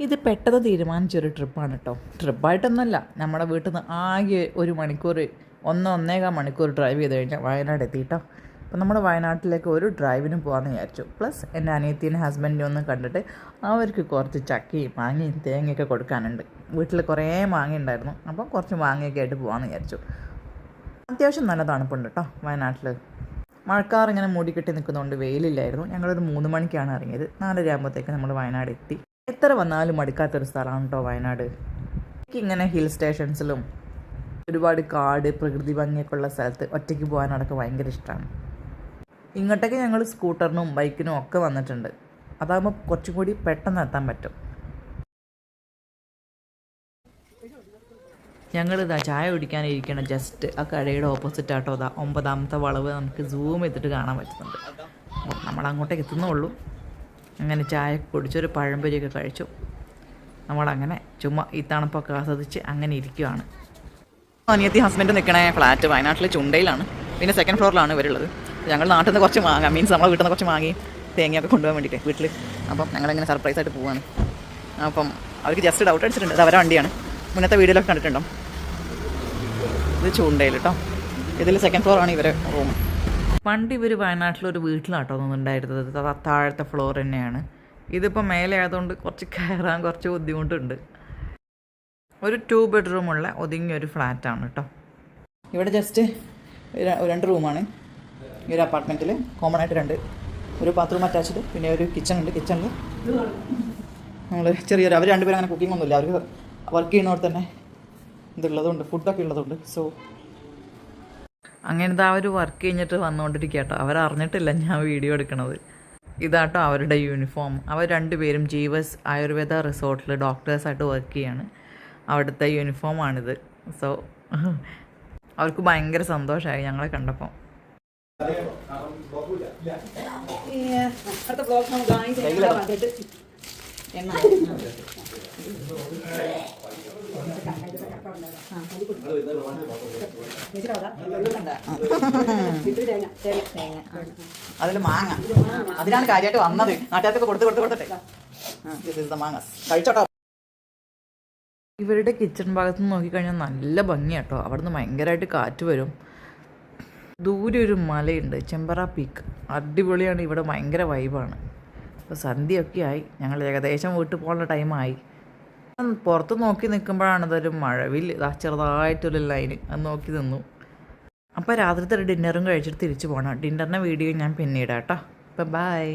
ഇത് പെട്ടെന്ന് തീരുമാനിച്ചൊരു ട്രിപ്പാണ് കേട്ടോ. ട്രിപ്പായിട്ടൊന്നുമല്ല, നമ്മുടെ വീട്ടിൽ നിന്ന് ആകെ ഒരു മണിക്കൂർ, ഒന്നേകാൽ മണിക്കൂർ ഡ്രൈവ് ചെയ്ത് കഴിഞ്ഞാൽ വയനാട് എത്തിയിട്ടോ. അപ്പോൾ നമ്മൾ വയനാട്ടിലേക്ക് ഒരു ഡ്രൈവിന് പോകാമെന്ന് വിചാരിച്ചു. പ്ലസ് എൻ്റെ അനിയത്തിയും ഹസ്ബൻഡിനും ഒന്ന് കണ്ടിട്ട് അവർക്ക് കുറച്ച് ചക്കയും മാങ്ങയും തേങ്ങയൊക്കെ കൊടുക്കാനുണ്ട്. വീട്ടിൽ കുറേ മാങ്ങ ഉണ്ടായിരുന്നു, അപ്പം കുറച്ച് മാങ്ങയൊക്കെ ആയിട്ട് പോകാമെന്ന് വിചാരിച്ചു. അത്യാവശ്യം നല്ല തണുപ്പുണ്ട് കേട്ടോ വയനാട്ടിൽ. മഴക്കാർ ഇങ്ങനെ മൂടിക്കെട്ടി നിൽക്കുന്നതുകൊണ്ട് വെയിലില്ലായിരുന്നു. ഞങ്ങളൊരു 3 മണിക്കാണ് ഇറങ്ങിയത്. 4:30 ആകുമ്പോഴത്തേക്ക് നമ്മൾ വയനാട് എത്തി. എത്ര വന്നാലും മടുക്കാത്തൊരു സ്ഥലമാണ് കേട്ടോ വയനാട്. എനിക്കിങ്ങനെ ഹിൽ സ്റ്റേഷൻസിലും ഒരുപാട് കാട്, പ്രകൃതി ഭംഗിയൊക്കെ ഉള്ള സ്ഥലത്ത് ഒറ്റയ്ക്ക് പോകാനൊക്കെ ഭയങ്കര ഇഷ്ടമാണ്. ഇങ്ങോട്ടേക്ക് ഞങ്ങൾ സ്കൂട്ടറിനും ബൈക്കിനും ഒക്കെ വന്നിട്ടുണ്ട്. അതാകുമ്പോൾ കുറച്ചും കൂടി പെട്ടെന്ന് എത്താൻ പറ്റും. ഞങ്ങളിതാ ചായ കുടിക്കാനിരിക്കണം. ജസ്റ്റ് ആ കടയുടെ ഓപ്പോസിറ്റ് ആട്ടോ അതാ 9ാമത്തെ വളവ് നമുക്ക് സൂം ചെയ്തിട്ട് കാണാൻ പറ്റുന്നുണ്ട്. നമ്മൾ അങ്ങോട്ടേക്ക് എത്തുന്നുള്ളൂ. അങ്ങനെ ചായ കുടിച്ചൊരു പഴംപൊരിയൊക്കെ കഴിച്ചു. നമ്മളങ്ങനെ ചുമ്മാ ഈ തണുപ്പൊക്കെ ആസ്വദിച്ച് അങ്ങനെ ഇരിക്കുകയാണ്. അനിയത്തി ഹസ്ബൻഡ് നിൽക്കണ ഫ്ലാറ്റ് വയനാട്ടിലെ ചുണ്ടയിലാണ്. പിന്നെ 2nd ഫ്ലോറിലാണ് ഇവരുള്ളത്. ഞങ്ങൾ നാട്ടിൽ നിന്ന് കുറച്ച് മാങ്ങ, മീൻസ് നമ്മളെ വീട്ടിൽ നിന്ന് കുറച്ച് മാങ്ങയും തേങ്ങയൊക്കെ കൊണ്ടുപോകാൻ വേണ്ടിയിട്ട് വീട്ടിൽ. അപ്പം ഞങ്ങളിങ്ങനെ സർപ്രൈസായിട്ട് പോവാണ്. അപ്പം അവർക്ക് ജസ്റ്റ് ഡൗട്ട് അടിച്ചിട്ടുണ്ട്. അത് അവരുടെ വണ്ടിയാണ്. മുന്നത്തെ വീഡിയോയിലൊക്കെ കണ്ടിട്ടുണ്ടോ? ഇത് ചുണ്ടയിൽ കേട്ടോ. ഇതിൽ 2nd ഫ്ലോറാണ് ഇവരെ റൂം. പണ്ട് ഇവർ വയനാട്ടിലൊരു വീട്ടിലാട്ടോ ഉണ്ടായിരുന്നത്. താഴത്തെ ഫ്ലോർ തന്നെയാണ്. ഇതിപ്പോൾ മേലെ ആയതുകൊണ്ട് കുറച്ച് കയറാൻ കുറച്ച് ബുദ്ധിമുട്ടുണ്ട്. ഒരു 2 ബെഡ്റൂമുള്ള ഒതുങ്ങിയൊരു ഫ്ലാറ്റാണ് കേട്ടോ. ഇവിടെ ജസ്റ്റ് 2 റൂമാണ് ഈ ഒരു അപ്പാർട്ട്മെൻറ്റിൽ. കോമൺ ആയിട്ട് 2, ഒരു ബാത്റൂം അറ്റാച്ച്ഡ്, പിന്നെ ഒരു കിച്ചൺ ഉണ്ട്. കിച്ചണിൽ നമ്മൾ ചെറിയൊരു, അവർ 2 പേരും അങ്ങനെ കുക്കിംഗ് ഒന്നുമില്ല. അവർ വർക്ക് ചെയ്യുന്നവിടെ തന്നെ ഇതുള്ളതുകൊണ്ട്, ഫുഡൊക്കെ ഉള്ളതുകൊണ്ട്. സോ അങ്ങനത്തെ ആ ഒരു വർക്ക് കഴിഞ്ഞിട്ട് വന്നുകൊണ്ടിരിക്കുക കേട്ടോ. അവരറിഞ്ഞിട്ടില്ല ഞാൻ വീഡിയോ എടുക്കണത്. ഇതാട്ടോ അവരുടെ യൂണിഫോം. അവർ 2 പേരും ജീവസ് ആയുർവേദ റിസോർട്ടിൽ ഡോക്ടേഴ്സായിട്ട് വർക്ക് ചെയ്യാണ്. അവിടുത്തെ യൂണിഫോമാണിത്. സോ അവർക്ക് ഭയങ്കര സന്തോഷമായി ഞങ്ങളെ കണ്ടപ്പോൾ. അതിൽ മാങ്ങ, അതിനാണ് കാര്യമായിട്ട് വന്നത്. നാട്ടുകാർക്ക് കൊടുത്തിട്ടെ മാങ്ങ കഴിച്ചോട്ടോ. ഇവരുടെ കിച്ചൺ ഭാഗത്ത് നിന്ന് നോക്കിക്കഴിഞ്ഞാൽ നല്ല ഭംഗിയാട്ടോ. അവിടെ നിന്ന് ഭയങ്കരമായിട്ട് കാറ്റ് വരും. ദൂരെ ഒരു മലയുണ്ട്, ചെമ്പറ പീക്ക്. അടിപൊളിയാണ്. ഇവിടെ ഭയങ്കര വൈബാണ്. അപ്പോൾ സന്ധ്യയൊക്കെ ആയി. ഞങ്ങൾ ഏകദേശം വീട്ടിൽ പോകാനുള്ള ടൈമായി. പുറത്ത് നോക്കി നിൽക്കുമ്പോഴാണ് ഇതൊരു മഴവിൽ ചെറുതായിട്ടൊരു ലൈന് അത് നോക്കി നിന്നു. അപ്പോൾ രാത്രിത്തെ ഒരു ഡിന്നറും കഴിച്ചിട്ട് തിരിച്ചു പോകണം. ഡിന്നറിൻ്റെ വീഡിയോ ഞാൻ പിന്നീടാം കേട്ടോ. അപ്പോൾ ബൈ.